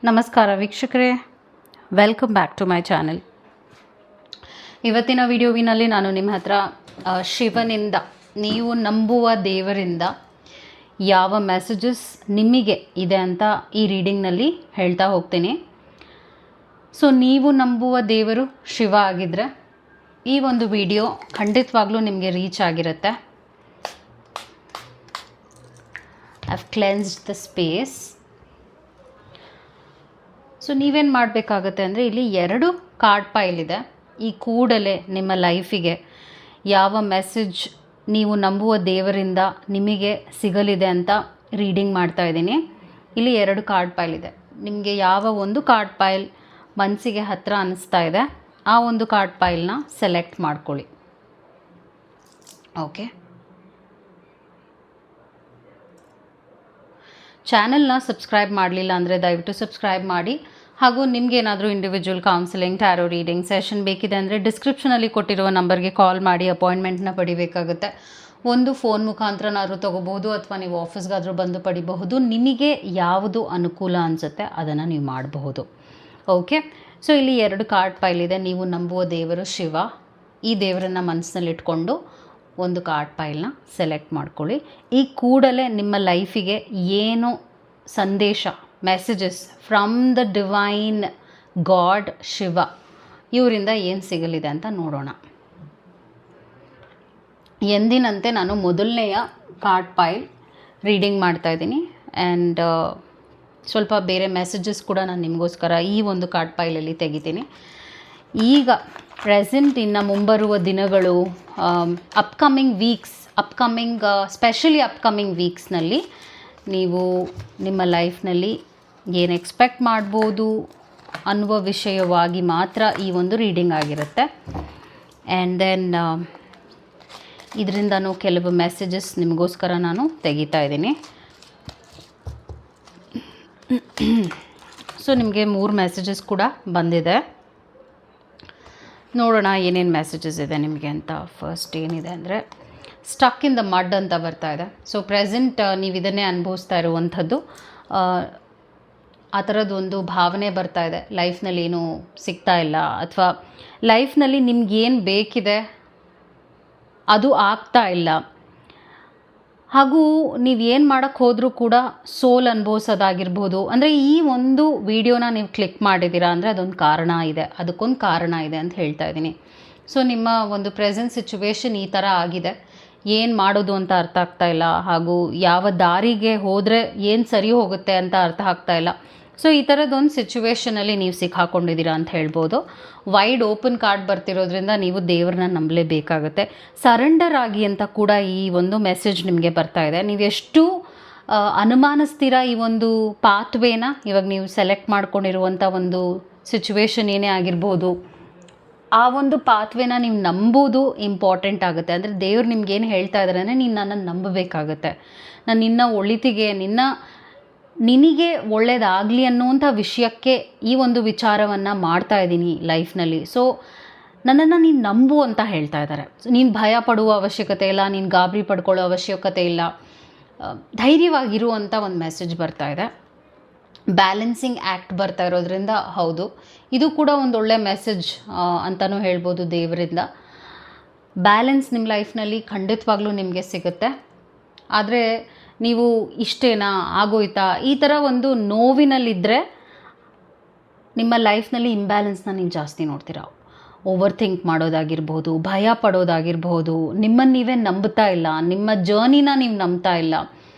ನಮಸ್ಕಾರ ವೀಕ್ಷಕರೇ, welcome back to my channel. ಇವತ್ತಿನ ವಿಡಿಯೋವಿನಲ್ಲಿ ನಾನು ನಿಮ್ಮ ಹತ್ರ ಶಿವನಿಂದ, ನೀವು ನಂಬುವ ದೇವರಿಂದ ಯಾವ ಮೆಸೇಜಸ್ ನಿಮಗೆ ಇದೆ ಅಂತ ಈ ರೀಡಿಂಗ್ನಲ್ಲಿ ಹೇಳ್ತಾ ಹೋಗ್ತೀನಿ. ಸೊ ನೀವು ನಂಬುವ ದೇವರು ಶಿವ ಆಗಿದ್ದರೆ ಈ ಒಂದು ವಿಡಿಯೋ ಖಂಡಿತವಾಗ್ಲೂ ನಿಮಗೆ ರೀಚ್ ಆಗಿರುತ್ತೆ. I have cleansed the space. So ನೀವೇನು ಮಾಡಬೇಕಾಗತ್ತೆ ಅಂದರೆ, ಇಲ್ಲಿ 2 ಕಾರ್ಡ್ ಪೈಲ್ ಇದೆ. ಈ ಕೂಡಲೇ ನಿಮ್ಮ ಲೈಫಿಗೆ ಯಾವ ಮೆಸೇಜ್ ನೀವು ನಂಬುವ ದೇವರಿಂದ ನಿಮಗೆ ಸಿಗಲಿದೆ ಅಂತ ರೀಡಿಂಗ್ ಮಾಡ್ತಾ ಇದ್ದೀನಿ. ಇಲ್ಲಿ 2 ಕಾರ್ಡ್ ಪೈಲ್ ಇದೆ. ನಿಮಗೆ ಯಾವ ಒಂದು ಕಾರ್ಡ್ ಪೈಲ್ ಮನಸ್ಸಿಗೆ ಹತ್ತಿರ ಅನ್ನಿಸ್ತಾ ಇದೆ ಆ ಒಂದು ಕಾರ್ಡ್ ಪೈಲ್ನ ಸೆಲೆಕ್ಟ್ ಮಾಡ್ಕೊಳ್ಳಿ. ಓಕೆ, ಚಾನಲ್ನ ಸಬ್ಸ್ಕ್ರೈಬ್ ಮಾಡಲಿಲ್ಲ ಅಂದರೆ ದಯವಿಟ್ಟು ಸಬ್ಸ್ಕ್ರೈಬ್ ಮಾಡಿ. ಹಾಗೂ ನಿಮಗೇನಾದರೂ individual counselling, tarot reading session ಬೇಕಿದೆ ಅಂದರೆ ಡಿಸ್ಕ್ರಿಪ್ಷನಲ್ಲಿ ಕೊಟ್ಟಿರುವ ನಂಬರ್ಗೆ ಕಾಲ್ ಮಾಡಿ ಅಪಾಯಿಂಟ್ಮೆಂಟ್ನ ಪಡಿಬೇಕಾಗುತ್ತೆ. ಒಂದು ಫೋನ್ ಮುಖಾಂತರನಾದರೂ ತೊಗೋಬಹುದು ಅಥವಾ ನೀವು ಆಫೀಸ್ಗಾದರೂ ಬಂದು ಪಡಿಬಹುದು. ನಿಮಗೆ ಯಾವುದು ಅನುಕೂಲ ಅನಿಸುತ್ತೆ ಅದನ್ನು ನೀವು ಮಾಡಬಹುದು. ಓಕೆ, ಸೊ ಇಲ್ಲಿ 2 ಕಾರ್ಡ್ ಪೈಲ್ ಇದೆ. ನೀವು ನಂಬುವ ದೇವರು ಶಿವ. ಈ ದೇವರನ್ನು ಮನಸ್ಸಿನಲ್ಲಿ ಇಟ್ಕೊಂಡು ಒಂದು ಕಾರ್ಡ್ ಪೈಲ್ನ ಸೆಲೆಕ್ಟ್ ಮಾಡ್ಕೊಳ್ಳಿ. ಈ ಕೂಡಲೇ ನಿಮ್ಮ ಲೈಫಿಗೆ ಏನು ಸಂದೇಶ, messages from the divine god Shiva ಇವರಿಂದ ಏನು ಸಿಗಲಿದೆ ಅಂತ ನೋಡೋಣ. ಎಂದಿನಂತೆ ನಾನು ಮೊದಲನೆಯ ಕಾರ್ಡ್ ಪೈಲ್ ರೀಡಿಂಗ್ ಮಾಡ್ತಾಯಿದ್ದೀನಿ. ಆ್ಯಂಡ್ ಸ್ವಲ್ಪ ಬೇರೆ ಮೆಸೇಜಸ್ ಕೂಡ ನಾನು ನಿಮಗೋಸ್ಕರ ಈ ಒಂದು ಕಾರ್ಡ್ ಪೈಲಲ್ಲಿ ತೆಗಿತೀನಿ. ಈಗ ಪ್ರೆಸೆಂಟ್ ಇನ್ನು ಮುಂಬರುವ ದಿನಗಳು, ಅಪ್ಕಮಿಂಗ್ ವೀಕ್ಸ್ನಲ್ಲಿ ನೀವು ನಿಮ್ಮ ಲೈಫ್ನಲ್ಲಿ ಏನು ಎಕ್ಸ್ಪೆಕ್ಟ್ ಮಾಡ್ಬೋದು ಅನ್ನುವ ವಿಷಯವಾಗಿ ಮಾತ್ರ ಈ ಒಂದು ರೀಡಿಂಗ್ ಆಗಿರುತ್ತೆ. ಆ್ಯಂಡ್ ದೆನ್ ಇದರಿಂದನೂ ಕೆಲವು ಮೆಸೇಜಸ್ ನಿಮಗೋಸ್ಕರ ನಾನು ತೆಗಿತಾ ಇದ್ದೀನಿ. ಸೊ ನಿಮಗೆ 3 ಮೆಸೇಜಸ್ ಕೂಡ ಬಂದಿದೆ. ನೋಡೋಣ ಏನೇನು ಮೆಸೇಜಸ್ ಇದೆ ನಿಮಗೆ ಅಂತ. ಫಸ್ಟ್ ಏನಿದೆ ಅಂದರೆ, ಸ್ಟಕ್ ಇನ್ ದ ಮಡ್ ಅಂತ ಬರ್ತಾ ಇದೆ. ಸೊ ಪ್ರೆಸೆಂಟ್ ನೀವು ಇದನ್ನೇ ಅನುಭವಿಸ್ತಾ ಇರುವಂಥದ್ದು. ಆ ಥರದ್ದೊಂದು ಭಾವನೆ ಬರ್ತಾ ಇದೆ. ಲೈಫ್ನಲ್ಲಿ ಏನೂ ಸಿಗ್ತಾ ಇಲ್ಲ, ಅಥವಾ ಲೈಫ್ನಲ್ಲಿ ನಿಮ್ಗೇನು ಬೇಕಿದೆ ಅದು ಆಗ್ತಾ ಇಲ್ಲ. ಹಾಗೂ ನೀವು ಏನು ಮಾಡೋಕ್ಕೆ ಹೋದರೂ ಕೂಡ ಸೋಲ್ ಅನುಭವಿಸೋದಾಗಿರ್ಬೋದು. ಅಂದರೆ ಈ ಒಂದು ವಿಡಿಯೋನ ನೀವು ಕ್ಲಿಕ್ ಮಾಡಿದ್ದೀರಾ ಅಂದರೆ ಅದೊಂದು ಕಾರಣ ಇದೆ, ಅದಕ್ಕೊಂದು ಕಾರಣ ಇದೆ ಅಂತ ಹೇಳ್ತಾ ಇದ್ದೀನಿ. ಸೊ ನಿಮ್ಮ ಒಂದು ಪ್ರೆಸೆಂಟ್ ಸಿಚುವೇಶನ್ ಈ ಥರ ಆಗಿದೆ. ಏನು ಮಾಡೋದು ಅಂತ ಅರ್ಥ ಆಗ್ತಾ ಇಲ್ಲ, ಹಾಗೂ ಯಾವ ದಾರಿಗೆ ಹೋದರೆ ಏನು ಸರಿ ಹೋಗುತ್ತೆ ಅಂತ ಅರ್ಥ ಆಗ್ತಾ ಇಲ್ಲ. ಸೊ ಈ ಥರದ್ದೊಂದು ಸಿಚುವೇಷನಲ್ಲಿ ನೀವು ಸಿಕ್ಕಾಕೊಂಡಿದ್ದೀರಾ ಅಂತ ಹೇಳ್ಬೋದು. ವೈಡ್ ಓಪನ್ ಕಾರ್ಡ್ ಬರ್ತಿರೋದ್ರಿಂದ ನೀವು ದೇವ್ರನ್ನ ನಂಬಲೇಬೇಕಾಗುತ್ತೆ. ಸರೆಂಡರ್ ಆಗಿ ಅಂತ ಕೂಡ ಈ ಒಂದು ಮೆಸೇಜ್ ನಿಮಗೆ ಬರ್ತಾ ಇದೆ. ನೀವು ಎಷ್ಟು ಅನುಮಾನಿಸ್ತೀರ ಈ ಒಂದು ಪಾತ್ವೇನ, ಇವಾಗ ನೀವು ಸೆಲೆಕ್ಟ್ ಮಾಡ್ಕೊಂಡಿರುವಂಥ ಒಂದು ಸಿಚುವೇಶನ್ ಏನೇ ಆಗಿರ್ಬೋದು, ಆ ಒಂದು ಪಾತ್ವೇನ ನೀವು ನಂಬೋದು ಇಂಪಾರ್ಟೆಂಟ್ ಆಗುತ್ತೆ. ಅಂದರೆ ದೇವ್ರು ನಿಮ್ಗೇನು ಹೇಳ್ತಾ ಇದ್ದಾರೆ ಅಂದರೆ, ನೀನು ನನ್ನನ್ನು ನಂಬಬೇಕಾಗತ್ತೆ. ನಾನು ನಿನ್ನ ಒಳಿತಿಗೆ, ನಿನಗೆ ಒಳ್ಳೆಯದಾಗಲಿ ಅನ್ನುವಂಥ ವಿಷಯಕ್ಕೆ ಈ ಒಂದು ವಿಚಾರವನ್ನು ಮಾಡ್ತಾ ಇದ್ದೀನಿ ಲೈಫ್ನಲ್ಲಿ. ಸೊ ನನ್ನನ್ನು ನೀನು ನಂಬು ಅಂತ ಹೇಳ್ತಾ ಇದ್ದಾರೆ. ನೀನು ಭಯ ಪಡುವ ಅವಶ್ಯಕತೆ ಇಲ್ಲ, ನೀನು ಗಾಬರಿ ಪಡ್ಕೊಳ್ಳೋ ಅವಶ್ಯಕತೆ ಇಲ್ಲ, ಧೈರ್ಯವಾಗಿರುವಂಥ ಒಂದು ಮೆಸೇಜ್ ಬರ್ತಾ ಇದೆ. ಬ್ಯಾಲೆನ್ಸಿಂಗ್ ಆ್ಯಕ್ಟ್ ಬರ್ತಾ ಇರೋದ್ರಿಂದ ಹೌದು, ಇದು ಕೂಡ ಒಂದು ಒಳ್ಳೆ ಮೆಸೇಜ್ ಅಂತಲೂ ಹೇಳ್ಬೋದು ದೇವರಿಂದ. ಬ್ಯಾಲೆನ್ಸ್ ನಿಮ್ಮ ಲೈಫ್ನಲ್ಲಿ ಖಂಡಿತವಾಗ್ಲೂ ನಿಮಗೆ ಸಿಗುತ್ತೆ. ಆದರೆ ನೀವು ಇಷ್ಟೇನಾ, ಆಗೋಯ್ತಾ, ಈ ಥರ ಒಂದು ನೋವಿನಲ್ಲಿದ್ದರೆ ನಿಮ್ಮ ಲೈಫ್ನಲ್ಲಿ ಇಂಬ್ಯಾಲೆನ್ಸ್ನ ನೀವು ಜಾಸ್ತಿ ನೋಡ್ತೀರಾ. ಓವರ್ ಥಿಂಕ್ ಮಾಡೋದಾಗಿರ್ಬೋದು, ಭಯ ಪಡೋದಾಗಿರ್ಬೋದು, ನಿಮ್ಮನ್ನು ನೀವೇ ನಂಬ್ತಾ ಇಲ್ಲ, ನಿಮ್ಮ ಜರ್ನಿನ ನೀವು ನಂಬ್ತಾ ಇಲ್ಲ,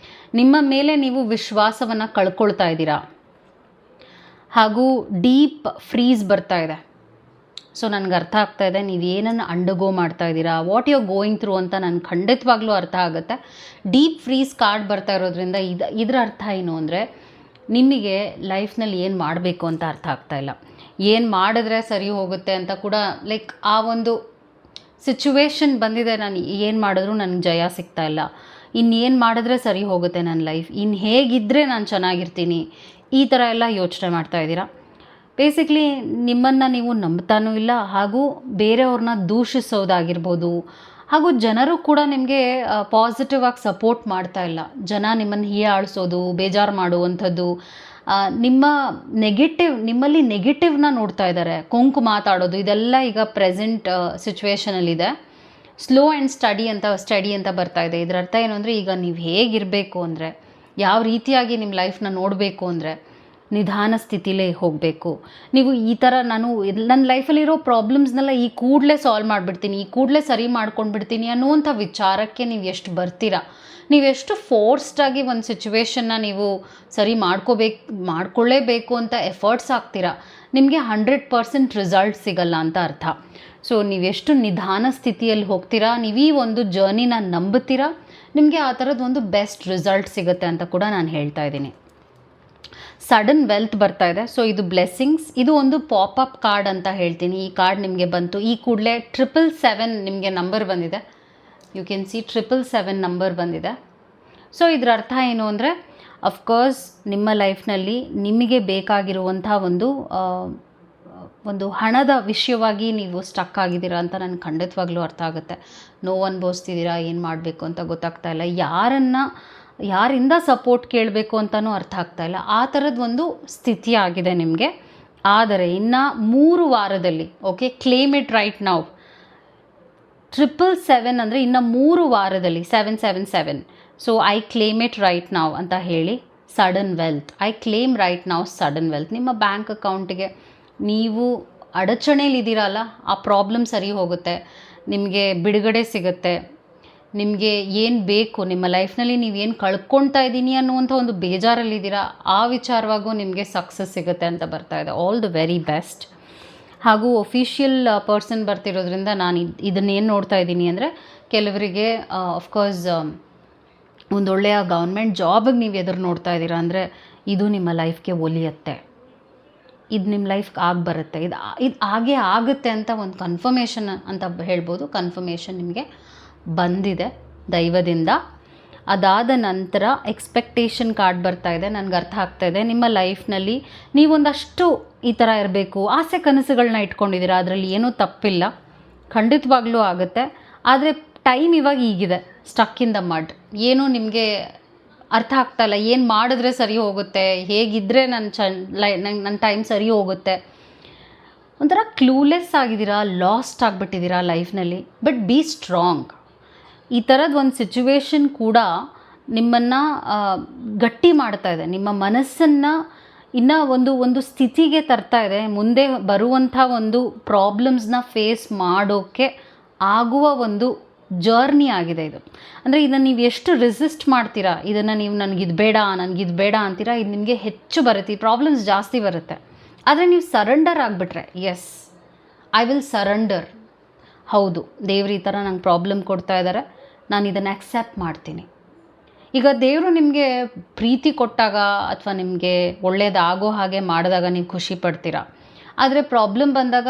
ನಿಮ್ಮ ಮೇಲೆ ನೀವು ವಿಶ್ವಾಸವನ್ನು ಕಳ್ಕೊಳ್ತಾ ಇದ್ದೀರಾ. ಹಾಗೂ ಡೀಪ್ ಫ್ರೀಸ್ ಬರ್ತಾ ಇದೆ. ಸೊ ನನಗೆ ಅರ್ಥ ಆಗ್ತಾ ಇದೆ ನೀವು ಏನನ್ನು ಅಂಡರ್ಗೋ ಮಾಡ್ತಾ ಇದ್ದೀರಾ, what you are going through ಅಂತ ನನಗೆ ಖಂಡಿತವಾಗ್ಲೂ ಅರ್ಥ ಆಗುತ್ತೆ. ಡೀಪ್ ಫ್ರೀಸ್ ಕಾರ್ಡ್ ಬರ್ತಾ ಇರೋದ್ರಿಂದ ಇದರ ಅರ್ಥ ಏನು ಅಂದರೆ, ನಿಮಗೆ ಲೈಫ್ನಲ್ಲಿ ಏನು ಮಾಡಬೇಕು ಅಂತ ಅರ್ಥ ಆಗ್ತಾ ಇಲ್ಲ. ಏನು ಮಾಡಿದ್ರೆ ಸರಿ ಹೋಗುತ್ತೆ ಅಂತ ಕೂಡ, ಲೈಕ್ ಆ ಒಂದು ಸಿಚುವೇಶನ್ ಬಂದಿದೆ. ನಾನು ಏನು ಮಾಡಿದ್ರೂ ನನಗೆ ಜಯ ಸಿಗ್ತಾ ಇಲ್ಲ, ಇನ್ನೇನು ಮಾಡಿದ್ರೆ ಸರಿ ಹೋಗುತ್ತೆ ನನ್ನ ಲೈಫ್, ಇನ್ನು ಹೇಗಿದ್ದರೆ ನಾನು ಚೆನ್ನಾಗಿರ್ತೀನಿ, ಈ ಥರ ಎಲ್ಲ ಯೋಚನೆ ಮಾಡ್ತಾ ಇದ್ದೀರಾ. ಬೇಸಿಕ್ಲಿ ನಿಮ್ಮನ್ನು ನೀವು ನಂಬ್ತಾನೂ ಇಲ್ಲ, ಹಾಗೂ ಬೇರೆಯವ್ರನ್ನ ದೂಷಿಸೋದಾಗಿರ್ಬೋದು, ಹಾಗೂ ಜನರು ಕೂಡ ನಿಮಗೆ ಪಾಸಿಟಿವ್ ಆಗಿ ಸಪೋರ್ಟ್ ಮಾಡ್ತಾ ಇಲ್ಲ. ಜನ ನಿಮ್ಮನ್ನು ಹೀಯಾಳಿಸೋದು, ಬೇಜಾರು ಮಾಡುವಂಥದ್ದು, ನಿಮ್ಮ ನಿಮ್ಮಲ್ಲಿ ನೆಗೆಟಿವ್ನ ನೋಡ್ತಾ ಇದ್ದಾರೆ. ಕೊಂಕು ಮಾತಾಡೋದು ಇದೆಲ್ಲ ಈಗ ಪ್ರೆಸೆಂಟ್ ಸಿಚುವೇಷನಲ್ಲಿದೆ. ಸ್ಲೋ ಆ್ಯಂಡ್ ಸ್ಟಡಿ ಅಂತ ಬರ್ತಾ ಇದೆ. ಇದರ ಅರ್ಥ ಏನು ಅಂದರೆ, ಈಗ ನೀವು ಹೇಗಿರಬೇಕು ಅಂದರೆ, ಯಾವ ರೀತಿಯಾಗಿ ನಿಮ್ಮ ಲೈಫ್ನ ನೋಡಬೇಕು ಅಂದರೆ ನಿಧಾನ ಸ್ಥಿತಿಲೇ ಹೋಗಬೇಕು. ನೀವು ಈ ಥರ ನನ್ನ ಲೈಫಲ್ಲಿರೋ ಪ್ರಾಬ್ಲಮ್ಸ್ನೆಲ್ಲ ಈ ಕೂಡಲೇ ಸಾಲ್ವ್ ಮಾಡಿಬಿಡ್ತೀನಿ, ಈ ಕೂಡಲೇ ಸರಿ ಮಾಡ್ಕೊಂಡ್ಬಿಡ್ತೀನಿ ಅನ್ನುವಂಥ ವಿಚಾರಕ್ಕೆ ನೀವು ಎಷ್ಟು ಬರ್ತೀರಾ, ನೀವೆಷ್ಟು ಫೋರ್ಸ್ಡಾಗಿ ಒಂದು ಸಿಚುವೇಶನ್ನ ನೀವು ಸರಿ ಮಾಡ್ಕೊಳ್ಳೇಬೇಕು ಅಂತ ಎಫರ್ಟ್ಸ್ ಹಾಕ್ತೀರಾ, ನಿಮಗೆ 100% ರಿಸಲ್ಟ್ ಸಿಗಲ್ಲ ಅಂತ ಅರ್ಥ. ಸೊ ನೀವೆಷ್ಟು ನಿಧಾನ ಸ್ಥಿತಿಯಲ್ಲಿ ಹೋಗ್ತೀರಾ, ನೀವು ಈ ಒಂದು ಜರ್ನಿನ ನಂಬುತ್ತೀರಾ, ನಿಮಗೆ ಆ ಥರದ್ದು ಒಂದು ಬೆಸ್ಟ್ ರಿಸಲ್ಟ್ ಸಿಗುತ್ತೆ ಅಂತ ಕೂಡ ನಾನು ಹೇಳ್ತಾ ಇದ್ದೀನಿ. ಸಡನ್ ವೆಲ್ತ್ ಬರ್ತಾ ಇದೆ. ಸೊ ಇದು ಬ್ಲೆಸ್ಸಿಂಗ್ಸ್. ಇದು ಒಂದು ಪಾಪಪ್ ಕಾರ್ಡ್ ಅಂತ ಹೇಳ್ತೀನಿ. ಈ ಕಾರ್ಡ್ ನಿಮಗೆ ಬಂತು, ಈ ಕೂಡಲೇ 777 ನಿಮಗೆ ನಂಬರ್ ಬಂದಿದೆ. ಯು ಕ್ಯಾನ್ ಸಿ 777 ನಂಬರ್ ಬಂದಿದೆ. ಸೊ ಇದರ ಅರ್ಥ ಏನು ಅಂದರೆ, ಅಫ್ಕೋರ್ಸ್ ನಿಮ್ಮ ಲೈಫ್ನಲ್ಲಿ ನಿಮಗೆ ಬೇಕಾಗಿರುವಂಥ ಒಂದು ಹಣದ ವಿಷಯವಾಗಿ ನೀವು ಸ್ಟಕ್ ಆಗಿದ್ದೀರಾ ಅಂತ ನನಗೆ ಖಂಡಿತವಾಗ್ಲೂ ಅರ್ಥ ಆಗುತ್ತೆ. ನೋವು ಅನುಭವಿಸ್ತಿದ್ದೀರಾ, ಏನು ಮಾಡಬೇಕು ಅಂತ ಗೊತ್ತಾಗ್ತಾ ಇಲ್ಲ, ಯಾರಿಂದ ಸಪೋರ್ಟ್ ಕೇಳಬೇಕು ಅಂತಲೂ ಅರ್ಥ ಆಗ್ತಾ ಇಲ್ಲ, ಆ ಥರದ್ದು ಒಂದು ಸ್ಥಿತಿ ಆಗಿದೆ ನಿಮಗೆ. ಆದರೆ ಇನ್ನು 3 ವಾರದಲ್ಲಿ, okay, claim it right now. 777 ಅಂದರೆ ಇನ್ನು 3 ವಾರದಲ್ಲಿ 777. So I claim it right now ಅಂತ ಹೇಳಿ sudden wealth. I claim right now sudden wealth. ನಿಮ್ಮ ಬ್ಯಾಂಕ್ ಅಕೌಂಟಿಗೆ ನೀವು ಅಡಚಣೆಯಲ್ಲಿದ್ದೀರಲ್ಲ, ಆ ಪ್ರಾಬ್ಲಮ್ ಸರಿ ಹೋಗುತ್ತೆ, ನಿಮಗೆ ಬಿಡುಗಡೆ ಸಿಗುತ್ತೆ. ನಿಮಗೆ ಏನು ಬೇಕು ನಿಮ್ಮ ಲೈಫ್ನಲ್ಲಿ, ನೀವೇನು ಕಳ್ಕೊಳ್ತಾ ಇದ್ದೀನಿ ಅನ್ನುವಂಥ ಒಂದು ಬೇಜಾರಲ್ಲಿದ್ದೀರಾ, ಆ ವಿಚಾರವಾಗೂ ನಿಮಗೆ ಸಕ್ಸಸ್ ಸಿಗುತ್ತೆ ಅಂತ ಬರ್ತಾ ಇದೆ. All the very best. ಹಾಗೂ ಒಫಿಷಿಯಲ್ ಪರ್ಸನ್ ಬರ್ತಿರೋದ್ರಿಂದ ನಾನು ಇದನ್ನೇನು ನೋಡ್ತಾ ಇದ್ದೀನಿ ಅಂದರೆ, ಕೆಲವರಿಗೆ ಆಫ್ಕೋರ್ಸ್ ಒಂದೊಳ್ಳೆಯ ಗೌರ್ಮೆಂಟ್ ಜಾಬಿಗೆ ನೀವು ಎದುರು ನೋಡ್ತಾ ಇದ್ದೀರಾ ಅಂದರೆ ಇದು ನಿಮ್ಮ ಲೈಫ್ಗೆ ಒಲಿಯುತ್ತೆ, ಇದು ನಿಮ್ಮ ಲೈಫ್ಗೆ ಬರುತ್ತೆ, ಇದು ಹಾಗೇ ಆಗುತ್ತೆ ಅಂತ ಒಂದು ಕನ್ಫರ್ಮೇಷನ್ ಅಂತ ಹೇಳ್ಬೋದು. ಕನ್ಫರ್ಮೇಷನ್ ನಿಮಗೆ ಬಂದಿದೆ ದೈವದಿಂದ. ಅದಾದ ನಂತರ ಎಕ್ಸ್ಪೆಕ್ಟೇಷನ್ ಕಾರ್ಡ್ ಬರ್ತಾ ಇದೆ. ನನಗೆ ಅರ್ಥ ಆಗ್ತಾ ಇದೆ, ನಿಮ್ಮ ಲೈಫ್ನಲ್ಲಿ ನೀವೊಂದಷ್ಟು ಈ ಥರ ಇರಬೇಕು, ಆಸೆ ಕನಸುಗಳನ್ನ ಇಟ್ಕೊಂಡಿದ್ದೀರಾ, ಅದರಲ್ಲಿ ಏನೂ ತಪ್ಪಿಲ್ಲ, ಖಂಡಿತವಾಗ್ಲೂ ಆಗುತ್ತೆ. ಆದರೆ ಟೈಮ್ ಇವಾಗ ಈಗಿದೆ, ಸ್ಟಕ್ ಇನ್ ದ ಮಡ್. ಏನೂ ನಿಮಗೆ ಅರ್ಥ ಆಗ್ತಾ ಇಲ್ಲ, ಏನು ಮಾಡಿದ್ರೆ ಸರಿ ಹೋಗುತ್ತೆ, ಹೇಗಿದ್ದರೆ ನನ್ನ ಟೈಮ್ ಸರಿ ಹೋಗುತ್ತೆ, ಒಂಥರ ಕ್ಲೂಲೆಸ್ ಆಗಿದ್ದೀರಾ, ಲಾಸ್ಟ್ ಆಗಿಬಿಟ್ಟಿದ್ದೀರಾ ಲೈಫ್ನಲ್ಲಿ. But be strong. ಈ ಥರದ್ದು ಒಂದು ಸಿಚುವೇಶನ್ ಕೂಡ ನಿಮ್ಮನ್ನು ಗಟ್ಟಿ ಮಾಡ್ತಾ ಇದೆ, ನಿಮ್ಮ ಮನಸ್ಸನ್ನು ಇನ್ನೂ ಒಂದು ಸ್ಥಿತಿಗೆ ತರ್ತಾ ಇದೆ. ಮುಂದೆ ಬರುವಂಥ ಒಂದು ಪ್ರಾಬ್ಲಮ್ಸ್ನ ಫೇಸ್ ಮಾಡೋಕ್ಕೆ ಆಗುವ ಒಂದು ಜರ್ನಿ ಆಗಿದೆ ಇದು. ಅಂದರೆ ಇದನ್ನು ನೀವು ಎಷ್ಟು ರೆಸಿಸ್ಟ್ ಮಾಡ್ತೀರಾ, ಇದನ್ನು ನೀವು ನನಗಿದು ಬೇಡ ಅಂತೀರಾ, ಇದು ನಿಮಗೆ ಹೆಚ್ಚು ಬರುತ್ತೆ, ಈ ಪ್ರಾಬ್ಲಮ್ಸ್ ಜಾಸ್ತಿ ಬರುತ್ತೆ. ಆದರೆ ನೀವು ಸರೆಂಡರ್ ಆಗಿಬಿಟ್ರೆ, ಎಸ್ ಐ ವಿಲ್ ಸರೆಂಡರ್, ಹೌದು ದೇವ್ರು ಈ ಥರ ನಂಗೆ ಪ್ರಾಬ್ಲಮ್ ಕೊಡ್ತಾ ಇದ್ದಾರೆ, ನಾನು ಇದನ್ನು ಆಕ್ಸೆಪ್ಟ್ ಮಾಡ್ತೀನಿ. ಈಗ ದೇವರು ನಿಮಗೆ ಪ್ರೀತಿ ಕೊಟ್ಟಾಗ ಅಥವಾ ನಿಮಗೆ ಒಳ್ಳೆಯದಾಗೋ ಹಾಗೆ ಮಾಡಿದಾಗ ನೀವು ಖುಷಿ ಪಡ್ತೀರಾ. ಆದರೆ ಪ್ರಾಬ್ಲಮ್ ಬಂದಾಗ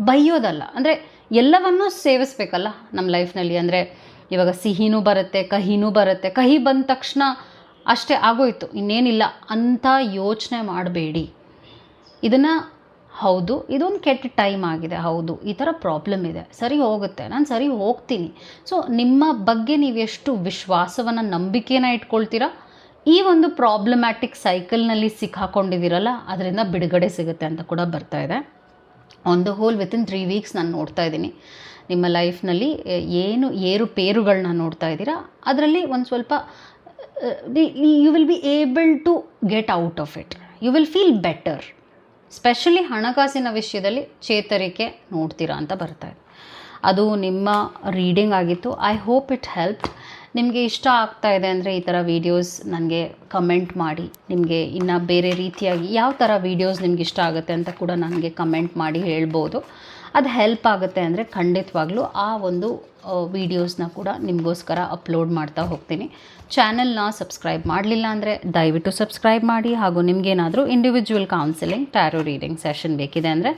ಬೈಯೋದಲ್ಲ, ಅಂದರೆ ಎಲ್ಲವನ್ನೂ ಸೇವಿಸ್ಬೇಕಲ್ಲ ನಮ್ಮ ಲೈಫ್ನಲ್ಲಿ. ಅಂದರೆ ಇವಾಗ ಸಿಹಿನೂ ಬರುತ್ತೆ, ಕಹಿನೂ ಬರುತ್ತೆ. ಕಹಿ ಬಂದ ತಕ್ಷಣ ಅಷ್ಟೇ ಆಗೋಯ್ತು, ಇನ್ನೇನಿಲ್ಲ ಅಂತ ಯೋಚನೆ ಮಾಡಬೇಡಿ. ಇದನ್ನು ಹೌದು ಇದೊಂದು ಕೆಟ್ಟ ಟೈಮ್ ಆಗಿದೆ, ಹೌದು ಈ ಥರ ಪ್ರಾಬ್ಲಮ್ ಇದೆ, ಸರಿ ಹೋಗುತ್ತೆ, ನಾನು ಸರಿ ಹೋಗ್ತೀನಿ. ಸೊ ನಿಮ್ಮ ಬಗ್ಗೆ ನೀವೆಷ್ಟು ವಿಶ್ವಾಸವನ್ನು, ನಂಬಿಕೆನ ಇಟ್ಕೊಳ್ತೀರಾ, ಈ ಒಂದು ಪ್ರಾಬ್ಲಮ್ಯಾಟಿಕ್ ಸೈಕಲ್ನಲ್ಲಿ ಸಿಕ್ಕಾಕೊಂಡಿದ್ದೀರಲ್ಲ, ಅದರಿಂದ ಬಿಡುಗಡೆ ಸಿಗುತ್ತೆ ಅಂತ ಕೂಡ ಬರ್ತಾ ಇದೆ. On the whole within 3 weeks ನಾನು ನೋಡ್ತಾ ಇದ್ದೀನಿ ನಿಮ್ಮ ಲೈಫ್ನಲ್ಲಿ ಏನು ಏರುಪೇರುಗಳನ್ನ ನೋಡ್ತಾ ಇದ್ದೀರಾ. ಅದರಲ್ಲಿ ಒಂದು ಸ್ವಲ್ಪ you will be able to get out of it, you will feel better. Specially ಹಣಕಾಸಿನ ವಿಷಯದಲ್ಲಿ ಚೇತರಿಕೆ ನೋಡ್ತೀರಾ ಅಂತ ಬರ್ತಾ ಇದೆ. ಅದು ನಿಮ್ಮ ರೀಡಿಂಗ್ ಆಗಿತ್ತು. I hope it help. ನಿಮಗೆ ಇಷ್ಟ ಆಗ್ತಾ ಇದೆ ಅಂದರೆ ಈ ಥರ ವೀಡಿಯೋಸ್ ನನಗೆ ಕಮೆಂಟ್ ಮಾಡಿ. ನಿಮಗೆ ಇನ್ನು ಬೇರೆ ರೀತಿಯಾಗಿ ಯಾವ ಥರ ವೀಡಿಯೋಸ್ ನಿಮ್ಗೆ ಇಷ್ಟ ಆಗುತ್ತೆ ಅಂತ ಕೂಡ ನನಗೆ ಕಮೆಂಟ್ ಮಾಡಿ ಹೇಳ್ಬೋದು. ಅದು ಹೆಲ್ಪ್ ಆಗುತ್ತೆ ಅಂದರೆ ಖಂಡಿತವಾಗ್ಲೂ ಆ ಒಂದು ವೀಡಿಯೋಸ್ನ ಕೂಡ ನಿಮಗೋಸ್ಕರ ಅಪ್ಲೋಡ್ ಮಾಡ್ತಾ ಹೋಗ್ತೀನಿ. ಚಾನೆಲ್ನ ಸಬ್ಸ್ಕ್ರೈಬ್ ಮಾಡಲಿಲ್ಲ ಅಂದರೆ ದಯವಿಟ್ಟು ಸಬ್ಸ್ಕ್ರೈಬ್ ಮಾಡಿ. ಹಾಗೂ ನಿಮಗೇನಾದರೂ individual counselling, tarot reading session ಬೇಕಿದೆ ಅಂದರೆ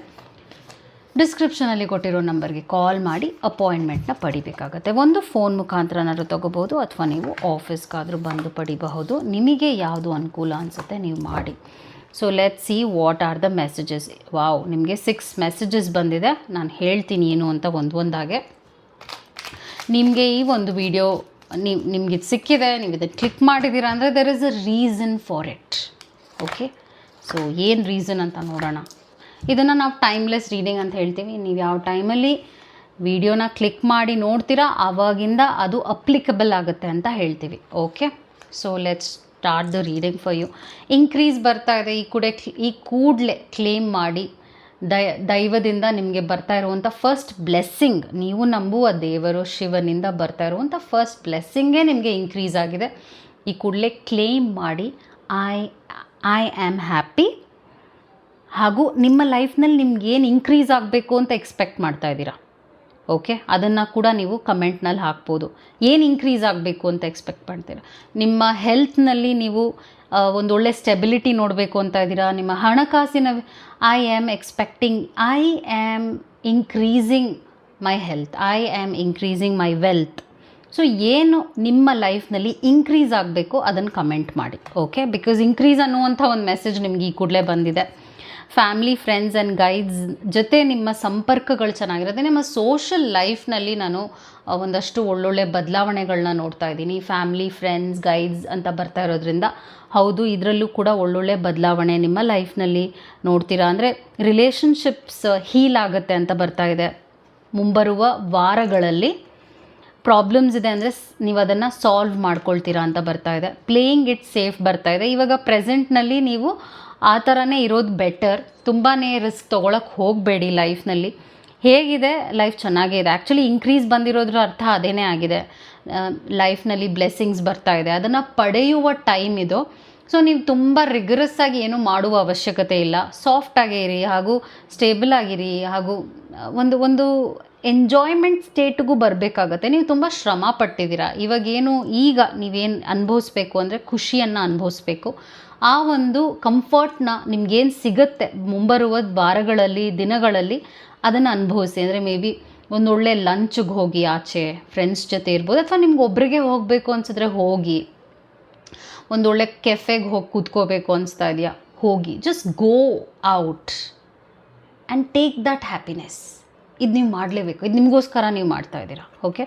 ಡಿಸ್ಕ್ರಿಪ್ಷನಲ್ಲಿ ಕೊಟ್ಟಿರೋ ನಂಬರ್ಗೆ ಕಾಲ್ ಮಾಡಿ ಅಪಾಯಿಂಟ್ಮೆಂಟ್ನ ಪಡಿಬೇಕಾಗತ್ತೆ. ಒಂದು ಫೋನ್ ಮುಖಾಂತರನಾದ್ರೂ ತೊಗೋಬೋದು ಅಥವಾ ನೀವು ಆಫೀಸ್ಗಾದರೂ ಬಂದು ಪಡಿಬಹುದು. ನಿಮಗೆ ಯಾವುದು ಅನುಕೂಲ ಅನಿಸುತ್ತೆ ನೀವು ಮಾಡಿ. So let's see what are the messages. Wow, ನಿಮಗೆ 6 ಮೆಸೇಜಸ್ ಬಂದಿದೆ. ನಾನು ಹೇಳ್ತೀನಿ ಏನು ಅಂತ ಒಂದಾಗೆ. ನಿಮಗೆ ಈ ಒಂದು ವಿಡಿಯೋ ನಿಮ್ಗೆ ಇದು ಸಿಕ್ಕಿದೆ, ನೀವು ಇದನ್ನು ಕ್ಲಿಕ್ ಮಾಡಿದ್ದೀರಾ ಅಂದರೆ there is a reason for it. Okay, so ಏನು ರೀಸನ್ ಅಂತ ನೋಡೋಣ. ಇದನ್ನು ನಾವು ಟೈಮ್ಲೆಸ್ ರೀಡಿಂಗ್ ಅಂತ ಹೇಳ್ತೀವಿ. ನೀವು ಯಾವ ಟೈಮಲ್ಲಿ ವಿಡಿಯೋನ ಕ್ಲಿಕ್ ಮಾಡಿ ನೋಡ್ತೀರಾ ಆವಾಗಿಂದ ಅದು ಅಪ್ಲಿಕಬಲ್ ಆಗುತ್ತೆ ಅಂತ ಹೇಳ್ತೀವಿ. Okay, so let's start the reading for you. Increase ಬರ್ತಾ ಇದೆ, ಈ ಕೂಡಲೇ ಕ್ಲೇಮ್ ಮಾಡಿ. ದೈವದಿಂದ ನಿಮಗೆ ಬರ್ತಾ ಇರುವಂಥ ಫಸ್ಟ್ ಬ್ಲೆಸ್ಸಿಂಗ್, ನೀವು ನಂಬುವ ದೇವರು ಶಿವನಿಂದ ಬರ್ತಾ ಇರುವಂಥ ಫಸ್ಟ್ ಬ್ಲೆಸ್ಸಿಂಗೇ ನಿಮಗೆ ಇನ್ಕ್ರೀಸ್ ಆಗಿದೆ. ಈ ಕೂಡಲೇ ಕ್ಲೇಮ್ ಮಾಡಿ ಐ ಆಮ್ ಹ್ಯಾಪಿ. ಹಾಗೂ ನಿಮ್ಮ ಲೈಫ್ನಲ್ಲಿ ನಿಮ್ಗೆ ಏನು ಇನ್ಕ್ರೀಸ್ ಆಗಬೇಕು ಅಂತ ಎಕ್ಸ್ಪೆಕ್ಟ್ ಮಾಡ್ತಾ ಇದ್ದೀರಾ. ಓಕೆ, ಅದನ್ನು ಕೂಡ ನೀವು ಕಮೆಂಟ್ನಲ್ಲಿ ಹಾಕ್ಬೋದು. ಏನು ಇನ್ಕ್ರೀಸ್ ಆಗಬೇಕು ಅಂತ ಎಕ್ಸ್ಪೆಕ್ಟ್ ಮಾಡ್ತೀರಾ. ನಿಮ್ಮ ಹೆಲ್ತ್ನಲ್ಲಿ ನೀವು ಒಂದೊಳ್ಳೆ ಸ್ಟೆಬಿಲಿಟಿ ನೋಡಬೇಕು ಅಂತ ಇದ್ದೀರಾ. ನಿಮ್ಮ ಹಣಕಾಸಿನ I am increasing my health, I am increasing my wealth. So ಏನು ನಿಮ್ಮ ಲೈಫ್ನಲ್ಲಿ ಇನ್ಕ್ರೀಸ್ ಆಗಬೇಕು ಅದನ್ನು ಕಮೆಂಟ್ ಮಾಡಿ. ಓಕೆ, ಬಿಕಾಸ್ ಇನ್ಕ್ರೀಸ್ ಅನ್ನುವಂಥ ಒಂದು ಮೆಸೇಜ್ ನಿಮ್ಗೆ ಈ ಕೂಡಲೇ ಬಂದಿದೆ. ಫ್ಯಾಮಿಲಿ, ಫ್ರೆಂಡ್ಸ್ ಆ್ಯಂಡ್ ಗೈಡ್ಸ್ ಜೊತೆ ನಿಮ್ಮ ಸಂಪರ್ಕಗಳು ಚೆನ್ನಾಗಿರುತ್ತೆ. ನಿಮ್ಮ ಸೋಷಲ್ ಲೈಫ್ನಲ್ಲಿ ನಾನು ಒಂದಷ್ಟು ಒಳ್ಳೊಳ್ಳೆ ಬದಲಾವಣೆಗಳನ್ನ ನೋಡ್ತಾ ಇದ್ದೀನಿ. ಫ್ಯಾಮಿಲಿ, ಫ್ರೆಂಡ್ಸ್, ಗೈಡ್ಸ್ ಅಂತ ಬರ್ತಾ ಇರೋದ್ರಿಂದ ಹೌದು, ಇದರಲ್ಲೂ ಕೂಡ ಒಳ್ಳೊಳ್ಳೆ ಬದಲಾವಣೆ ನಿಮ್ಮ ಲೈಫ್ನಲ್ಲಿ ನೋಡ್ತೀರಾ. ಅಂದರೆ ರಿಲೇಷನ್ಶಿಪ್ಸ್ ಹೀಲ್ ಆಗುತ್ತೆ ಅಂತ ಬರ್ತಾ ಇದೆ. ಮುಂಬರುವ ವಾರಗಳಲ್ಲಿ ಪ್ರಾಬ್ಲಮ್ಸ್ ಇದೆ ಅಂದರೆ ನೀವು ಅದನ್ನು ಸಾಲ್ವ್ ಮಾಡ್ಕೊಳ್ತೀರಾ ಅಂತ ಬರ್ತಾ ಇದೆ. ಪ್ಲೇಯಿಂಗ್ ಇಟ್ ಸೇಫ್ ಬರ್ತಾ ಇದೆ. ಇವಾಗ ಪ್ರೆಸೆಂಟ್ನಲ್ಲಿ ನೀವು ಆ ಥರನೇ ಇರೋದು ಬೆಟರ್. ತುಂಬಾ ರಿಸ್ಕ್ ತೊಗೊಳಕ್ಕೆ ಹೋಗಬೇಡಿ ಲೈಫ್ನಲ್ಲಿ. ಹೇಗಿದೆ ಲೈಫ್ ಚೆನ್ನಾಗೇ ಇದೆ. ಆ್ಯಕ್ಚುಲಿ ಇನ್ಕ್ರೀಸ್ ಬಂದಿರೋದ್ರ ಅರ್ಥ ಅದೇನೇ ಆಗಿದೆ. ಲೈಫ್ನಲ್ಲಿ ಬ್ಲೆಸ್ಸಿಂಗ್ಸ್ ಬರ್ತಾ ಇದೆ, ಅದನ್ನು ಪಡೆಯುವ ಟೈಮ್ ಇದು. ಸೊ ನೀವು ತುಂಬ ರಿಗರಸ್ ಆಗಿ ಏನೂ ಮಾಡುವ ಅವಶ್ಯಕತೆ ಇಲ್ಲ. ಸಾಫ್ಟಾಗೇ ಇರಿ ಹಾಗೂ ಸ್ಟೇಬಲ್ ಆಗಿರಿ ಹಾಗೂ ಒಂದು ಎಂಜಾಯ್ಮೆಂಟ್ ಸ್ಟೇಟ್ಗೂ ಬರಬೇಕಾಗತ್ತೆ. ನೀವು ತುಂಬ ಶ್ರಮ ಪಟ್ಟಿದ್ದೀರಾ. ಈಗ ನೀವೇನು ಅನುಭವಿಸ್ಬೇಕು ಅಂದರೆ ಖುಷಿಯನ್ನು ಅನುಭವಿಸ್ಬೇಕು. ಆ ಒಂದು ಕಂಫರ್ಟ್ನ ನಿಮ್ಗೇನು ಸಿಗುತ್ತೆ ಮುಂಬರುವ ವಾರಗಳಲ್ಲಿ, ದಿನಗಳಲ್ಲಿ ಅದನ್ನು ಅನುಭವಿಸಿ. ಅಂದರೆ ಮೇ ಬಿ ಒಂದೊಳ್ಳೆ ಲಂಚ್ಗೆ ಹೋಗಿ ಆಚೆ ಫ್ರೆಂಡ್ಸ್ ಜೊತೆ ಇರ್ಬೋದು, ಅಥವಾ ನಿಮ್ಗೆ ಒಬ್ರಿಗೆ ಹೋಗಬೇಕು ಅನಿಸಿದ್ರೆ ಹೋಗಿ. ಒಂದೊಳ್ಳೆ ಕೆಫೆಗೆ ಹೋಗಿ ಕೂತ್ಕೋಬೇಕು ಅನಿಸ್ತಾ ಇದೆಯಾ, ಹೋಗಿ. Just go out and take that happiness. ಇದು ನೀವು ಮಾಡಲೇಬೇಕು. ಇದು ನಿಮಗೋಸ್ಕರ ನೀವು ಮಾಡ್ತಾ ಇದ್ದೀರಾ. ಓಕೆ,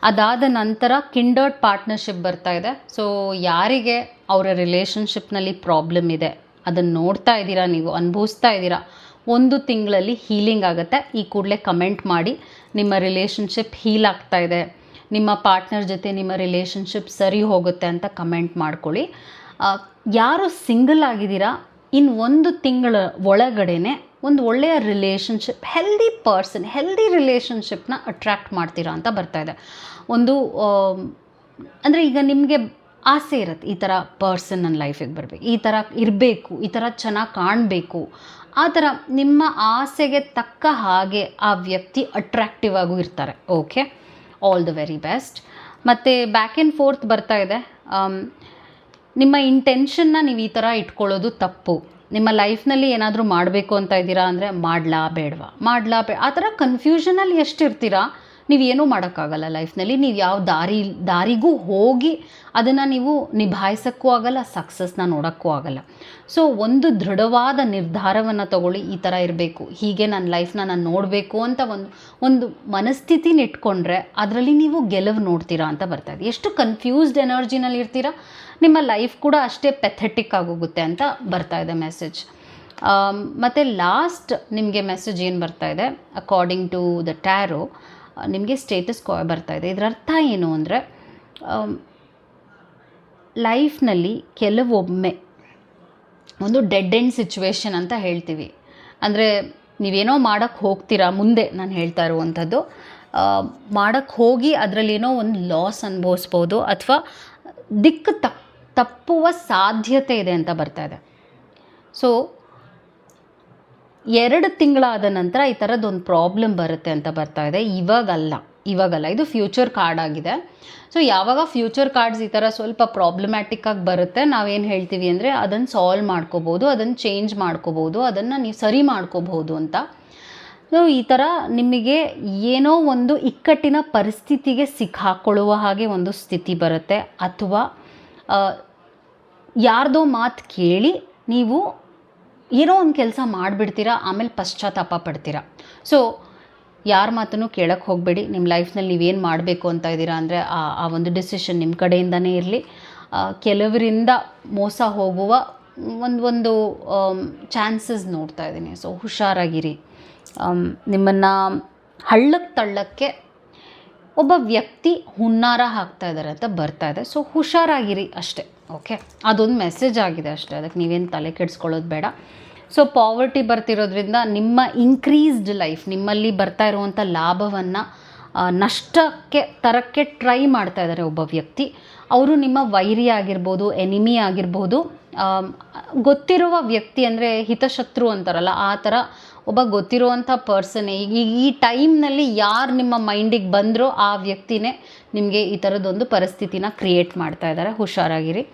ಅದಾದ ನಂತರ ಕಿಂಡರ್ಡ್ ಪಾರ್ಟ್ನರ್ಶಿಪ್ ಬರ್ತಾ ಇದೆ. ಸೊ ಯಾರಿಗೆ ಅವರ ರಿಲೇಷನ್ಶಿಪ್ನಲ್ಲಿ ಪ್ರಾಬ್ಲಮ್ ಇದೆ ಅದನ್ನು ನೋಡ್ತಾ ಇದ್ದೀರಾ, ನೀವು ಅನುಭವಿಸ್ತಾ ಇದ್ದೀರಾ, 1 ತಿಂಗಳಲ್ಲಿ ಹೀಲಿಂಗ್ ಆಗುತ್ತೆ. ಈ ಕೂಡಲೇ ಕಮೆಂಟ್ ಮಾಡಿ ನಿಮ್ಮ ರಿಲೇಷನ್ಶಿಪ್ ಹೀಲ್ ಆಗ್ತಾ ಇದೆ, ನಿಮ್ಮ ಪಾರ್ಟ್ನರ್ ಜೊತೆ ನಿಮ್ಮ ರಿಲೇಷನ್ಶಿಪ್ ಸರಿ ಹೋಗುತ್ತೆ ಅಂತ ಕಮೆಂಟ್ ಮಾಡ್ಕೊಳ್ಳಿ. ಯಾರು ಸಿಂಗಲ್ ಆಗಿದ್ದೀರಾ, ಇನ್ನು 1 ತಿಂಗಳ ಒಳಗಡೆನೆ ಒಂದು ಒಳ್ಳೆಯ ರಿಲೇಷನ್ಶಿಪ್, ಹೆಲ್ದಿ ರಿಲೇಷನ್ಶಿಪ್ನ ಅಟ್ರ್ಯಾಕ್ಟ್ ಮಾಡ್ತೀರಾ ಅಂತ ಬರ್ತಾ ಇದೆ. ಅಂದರೆ ಈಗ ನಿಮಗೆ ಆಸೆ ಇರುತ್ತೆ, ಈ ಥರ ಪರ್ಸನ್ ನನ್ನ ಲೈಫಿಗೆ ಬರಬೇಕು, ಈ ಥರ ಇರಬೇಕು, ಈ ಥರ ಚೆನ್ನಾಗಿ ಕಾಣಬೇಕು. ಆ ಥರ ನಿಮ್ಮ ಆಸೆಗೆ ತಕ್ಕ ಹಾಗೆ ಆ ವ್ಯಕ್ತಿ ಅಟ್ರ್ಯಾಕ್ಟಿವ್ ಆಗೂ ಇರ್ತಾರೆ. Okay, all the very best. ಮತ್ತು ಬ್ಯಾಕ್ ಆ್ಯಂಡ್ ಫೋರ್ತ್ ಬರ್ತಾ ಇದೆ. ನಿಮ್ಮ ಇಂಟೆನ್ಷನ್ನ ನೀವು ಈ ಥರ ಇಟ್ಕೊಳ್ಳೋದು ತಪ್ಪು. ನಿಮ್ಮ ಲೈಫ್ನಲ್ಲಿ ಏನಾದರೂ ಮಾಡಬೇಕು ಅಂತ ಇದ್ದೀರಾ ಅಂದರೆ ಮಾಡಲಾ ಆ ಥರ ಕನ್ಫ್ಯೂಷನಲ್ಲಿ ಎಷ್ಟಿರ್ತೀರಾ, ನೀವೇನೂ ಮಾಡೋಕ್ಕಾಗಲ್ಲ ಲೈಫ್ನಲ್ಲಿ. ನೀವು ಯಾವ ದಾರಿಗೂ ಹೋಗಿ ಅದನ್ನು ನೀವು ನಿಭಾಯಿಸೋಕ್ಕೂ ಆಗಲ್ಲ, ಸಕ್ಸಸ್ನ ನೋಡೋಕ್ಕೂ ಆಗಲ್ಲ. ಸೊ ಒಂದು ದೃಢವಾದ ನಿರ್ಧಾರವನ್ನು ತಗೊಳ್ಳಿ. ಈ ಥರ ಇರಬೇಕು, ಹೀಗೆ ನನ್ನ ಲೈಫ್ನ ನಾನು ನೋಡಬೇಕು ಅಂತ ಒಂದು ಮನಸ್ಥಿತಿನ ಇಟ್ಕೊಂಡ್ರೆ ಅದರಲ್ಲಿ ನೀವು ಗೆಲುವು ನೋಡ್ತೀರಾ ಅಂತ ಬರ್ತಾ ಇದೆ. ಎಷ್ಟು ಕನ್ಫ್ಯೂಸ್ಡ್ ಎನರ್ಜಿನಲ್ಲಿ ಇರ್ತೀರಾ, ನಿಮ್ಮ ಲೈಫ್ ಕೂಡ ಅಷ್ಟೇ ಪೆಥೆಟಿಕ್ ಆಗೋಗುತ್ತೆ ಅಂತ ಬರ್ತಾ ಇದೆ ಮೆಸೇಜ್. ಮತ್ತು ಲಾಸ್ಟ್ ನಿಮಗೆ ಮೆಸೇಜ್ ಏನು ಬರ್ತಾ ಇದೆ, ಅಕಾರ್ಡಿಂಗ್ ಟು ದ ಟ್ಯಾರೋ ನಿಮಗೆ ಸ್ಟೇಟಸ್ ಬರ್ತಾ ಇದೆ. ಇದರ ಅರ್ಥ ಏನು ಅಂದರೆ, ಲೈಫ್ನಲ್ಲಿ ಕೆಲವೊಮ್ಮೆ ಒಂದು ಡೆಡ್ ಎಂಡ್ ಸಿಚುವೇಶನ್ ಅಂತ ಹೇಳ್ತೀವಿ. ಅಂದರೆ ನೀವೇನೋ ಮಾಡೋಕ್ಕೆ ಹೋಗ್ತೀರಾ, ಮುಂದೆ ನಾನು ಹೇಳ್ತಾ ಇರುವಂಥದ್ದು ಮಾಡೋಕ್ಕೆ ಹೋಗಿ ಅದರಲ್ಲೇನೋ ಒಂದು ಲಾಸ್ ಅನುಭವಿಸ್ಬೋದು, ಅಥವಾ ದಿಕ್ಕು ತಪ್ಪುವ ಸಾಧ್ಯತೆ ಇದೆ ಅಂತ ಬರ್ತಾ ಇದೆ. ಸೊ 2 ತಿಂಗಳಾದ ನಂತರ ಈ ಥರದ್ದೊಂದು ಪ್ರಾಬ್ಲಮ್ ಬರುತ್ತೆ ಅಂತ ಬರ್ತಾ ಇದೆ. ಇವಾಗಲ್ಲ, ಇದು ಫ್ಯೂಚರ್ ಕಾರ್ಡ್ ಆಗಿದೆ. ಸೊ ಯಾವಾಗ ಫ್ಯೂಚರ್ ಕಾರ್ಡ್ಸ್ ಈ ಥರ ಸ್ವಲ್ಪ ಪ್ರಾಬ್ಲಮ್ಯಾಟಿಕ್ ಆಗಿ ಬರುತ್ತೆ, ನಾವೇನು ಹೇಳ್ತೀವಿ ಅಂದರೆ ಅದನ್ನು ಸಾಲ್ವ್ ಮಾಡ್ಕೋಬೋದು, ಅದನ್ನು ಚೇಂಜ್ ಮಾಡ್ಕೋಬೋದು, ಅದನ್ನು ನೀವು ಸರಿ ಮಾಡ್ಕೋಬಹುದು ಅಂತ. ಸೊ ಈ ಥರ ನಿಮಗೆ ಏನೋ ಒಂದು ಇಕ್ಕಟ್ಟಿನ ಪರಿಸ್ಥಿತಿಗೆ ಸಿಕ್ಕಾಕೊಳ್ಳುವ ಹಾಗೆ ಒಂದು ಸ್ಥಿತಿ ಬರುತ್ತೆ, ಅಥವಾ ಯಾರ್ದೋ ಮಾತು ಕೇಳಿ ನೀವು ಏನೋ ಒಂದು ಕೆಲಸ ಮಾಡಿಬಿಡ್ತೀರಾ, ಆಮೇಲೆ ಪಶ್ಚಾತ್ತಾಪ ಪಡ್ತೀರಾ. ಸೊ ಯಾರ ಮಾತನ್ನು ಕೇಳಕ್ಕೆ ಹೋಗಬೇಡಿ. ನಿಮ್ಮ ಲೈಫ್ನಲ್ಲಿ ನೀವೇನು ಮಾಡಬೇಕು ಅಂತ ಇದ್ದೀರಾ ಅಂದರೆ ಆ ಒಂದು ಡಿಸಿಷನ್ ನಿಮ್ಮ ಕಡೆಯಿಂದನೇ ಇರಲಿ. ಕೆಲವರಿಂದ ಮೋಸ ಹೋಗುವ ಒಂದು ಚಾನ್ಸಸ್ ನೋಡ್ತಾ ಇದ್ದೀನಿ. ಸೊ ಹುಷಾರಾಗಿರಿ. ನಿಮ್ಮನ್ನು ಹಳ್ಳಕ್ಕೆ ತಳ್ಳಕ್ಕೆ ಒಬ್ಬ ವ್ಯಕ್ತಿ ಹುನ್ನಾರ ಹಾಕ್ತಾ ಇದ್ದಾರೆ ಅಂತ ಬರ್ತಾ ಇದೆ. ಸೊ ಹುಷಾರಾಗಿರಿ ಅಷ್ಟೇ. ಓಕೆ, ಅದೊಂದು ಮೆಸೇಜ್ ಆಗಿದೆ ಅಷ್ಟೇ, ಅದಕ್ಕೆ ನೀವೇನು ತಲೆ ಕೆಡಿಸ್ಕೊಳ್ಳೋದು ಬೇಡ. ಸೊ ಪಾವರ್ಟಿ ಬರ್ತಿರೋದ್ರಿಂದ ನಿಮ್ಮ ಇನ್ಕ್ರೀಸ್ಡ್ ಲೈಫ್, ನಿಮ್ಮಲ್ಲಿ ಬರ್ತಾ ಇರುವಂಥ ಲಾಭವನ್ನು ನಷ್ಟಕ್ಕೆ ತರಕ್ಕೆ ಟ್ರೈ ಮಾಡ್ತಾ ಇದ್ದಾರೆ ಒಬ್ಬ ವ್ಯಕ್ತಿ. ಅವರು ನಿಮ್ಮ ವೈರಿ ಆಗಿರ್ಬೋದು, ಎನಿಮಿ ಆಗಿರ್ಬೋದು, ಗೊತ್ತಿರುವ ವ್ಯಕ್ತಿ ಅಂದರೆ ಹಿತಶತ್ರು ಅಂತಾರಲ್ಲ, ಆ ಥರ ಒಬ್ಬ ಗೊತ್ತಿರುವಂಥ ಪರ್ಸನ್ನೇ. ಈಗ ಈ ಟೈಮ್ನಲ್ಲಿ ಯಾರು ನಿಮ್ಮ ಮೈಂಡಿಗೆ ಬಂದರೋ ಆ ವ್ಯಕ್ತಿನೇ ನಿಮಗೆ ಈ ಥರದ್ದೊಂದು ಪರಿಸ್ಥಿತಿನ ಕ್ರಿಯೇಟ್ ಮಾಡ್ತಾ ಇದ್ದಾರೆ. ಹುಷಾರಾಗಿರಿ.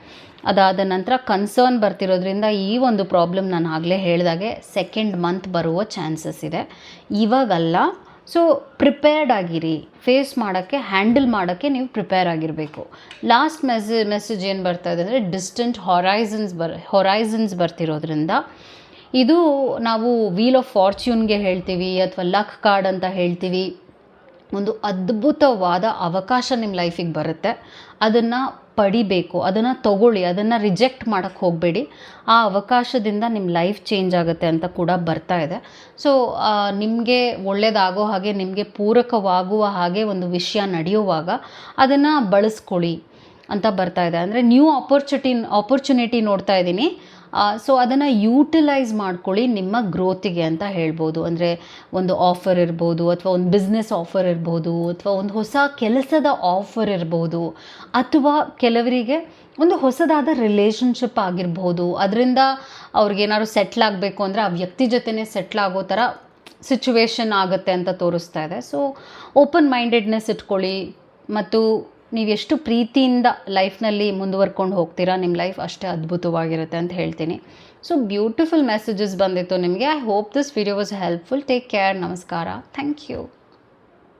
ಅದಾದ ನಂತರ ಕನ್ಸರ್ನ್ ಬರ್ತಿರೋದ್ರಿಂದ ಈ ಒಂದು ಪ್ರಾಬ್ಲಮ್ ನಾನು ಆಗಲೇ ಹೇಳಿದಾಗೆ ಸೆಕೆಂಡ್ ಮಂತ್ ಬರುವ ಚಾನ್ಸಸ್ ಇದೆ, ಇವಾಗಲ್ಲ. ಸೊ ಪ್ರಿಪೇರ್ಡ್ ಆಗಿರಿ, ಫೇಸ್ ಮಾಡೋಕ್ಕೆ, ಹ್ಯಾಂಡಲ್ ಮಾಡೋಕ್ಕೆ ನೀವು ಪ್ರಿಪೇರ್ ಆಗಿರಬೇಕು. ಲಾಸ್ಟ್ ಮೆಸೇಜ್ ಏನು ಬರ್ತಾ ಇದೆ ಅಂದರೆ ಡಿಸ್ಟೆಂಟ್ ಹೊರೈಸನ್ಸ್ ಬರ್ತಿರೋದ್ರಿಂದ ಇದು ನಾವು ವೀಲ್ ಆಫ್ ಫಾರ್ಚ್ಯೂನ್ಗೆ ಹೇಳ್ತೀವಿ ಅಥವಾ ಲಕ್ ಕಾರ್ಡ್ ಅಂತ ಹೇಳ್ತೀವಿ. ಒಂದು ಅದ್ಭುತವಾದ ಅವಕಾಶ ನಿಮ್ಮ ಲೈಫಿಗೆ ಬರುತ್ತೆ, ಅದನ್ನು ಪಡಿಬೇಕು, ಅದನ್ನು ತಗೊಳ್ಳಿ, ಅದನ್ನು ರಿಜೆಕ್ಟ್ ಮಾಡೋಕ್ಕೆ ಹೋಗಬೇಡಿ. ಆ ಅವಕಾಶದಿಂದ ನಿಮ್ಮ ಲೈಫ್ ಚೇಂಜ್ ಆಗುತ್ತೆ ಅಂತ ಕೂಡ ಬರ್ತಾ ಇದೆ. ಸೊ ನಿಮಗೆ ಒಳ್ಳೆಯದಾಗೋ ಹಾಗೆ, ನಿಮಗೆ ಪೂರಕವಾಗುವ ಹಾಗೆ ಒಂದು ವಿಷಯ ನಡೆಯುವಾಗ ಅದನ್ನು ಬಳಸ್ಕೊಳ್ಳಿ ಅಂತ ಬರ್ತಾ ಇದೆ. ಅಂದರೆ ನ್ಯೂ ಆಪರ್ಚುನಿಟಿ ನೋಡ್ತಾ ಇದ್ದೀನಿ. ಸೊ ಅದನ್ನು ಯೂಟಿಲೈಸ್ ಮಾಡ್ಕೊಳ್ಳಿ ನಿಮ್ಮ ಗ್ರೋತಿಗೆ ಅಂತ ಹೇಳ್ಬೋದು. ಅಂದರೆ ಒಂದು ಆಫರ್ ಇರ್ಬೋದು, ಅಥವಾ ಒಂದು ಬಿಸ್ನೆಸ್ ಆಫರ್ ಇರ್ಬೋದು, ಅಥವಾ ಒಂದು ಹೊಸ ಕೆಲಸದ ಆಫರ್ ಇರ್ಬೋದು, ಅಥವಾ ಕೆಲವರಿಗೆ ಒಂದು ಹೊಸದಾದ ರಿಲೇಷನ್ಶಿಪ್ ಆಗಿರ್ಬೋದು. ಅದರಿಂದ ಅವ್ರಿಗೇನಾದ್ರು ಸೆಟ್ಲ್ ಆಗಬೇಕು ಅಂದರೆ ಆ ವ್ಯಕ್ತಿ ಜೊತೆನೇ ಸೆಟ್ಲ್ ಆಗೋ ಥರ ಸಿಚುವೇಶನ್ ಆಗುತ್ತೆ ಅಂತ ತೋರಿಸ್ತಾ ಇದೆ. ಸೊ ಓಪನ್ ಮೈಂಡೆಡ್ನೆಸ್ ಇಟ್ಕೊಳ್ಳಿ, ಮತ್ತು ನೀವೆಷ್ಟು ಪ್ರೀತಿಯಿಂದ ಲೈಫ್ನಲ್ಲಿ ಮುಂದುವರ್ಕೊಂಡು ಹೋಗ್ತೀರಾ, ನಿಮ್ಮ ಲೈಫ್ ಅಷ್ಟೇ ಅದ್ಭುತವಾಗಿರುತ್ತೆ ಅಂತ ಹೇಳ್ತೀನಿ. ಸೊ ಬ್ಯೂಟಿಫುಲ್ ಮೆಸೇಜಸ್ ಬಂದಿತ್ತು ನಿಮಗೆ. I hope this video was helpful. Take care. ನಮಸ್ಕಾರ. Thank you.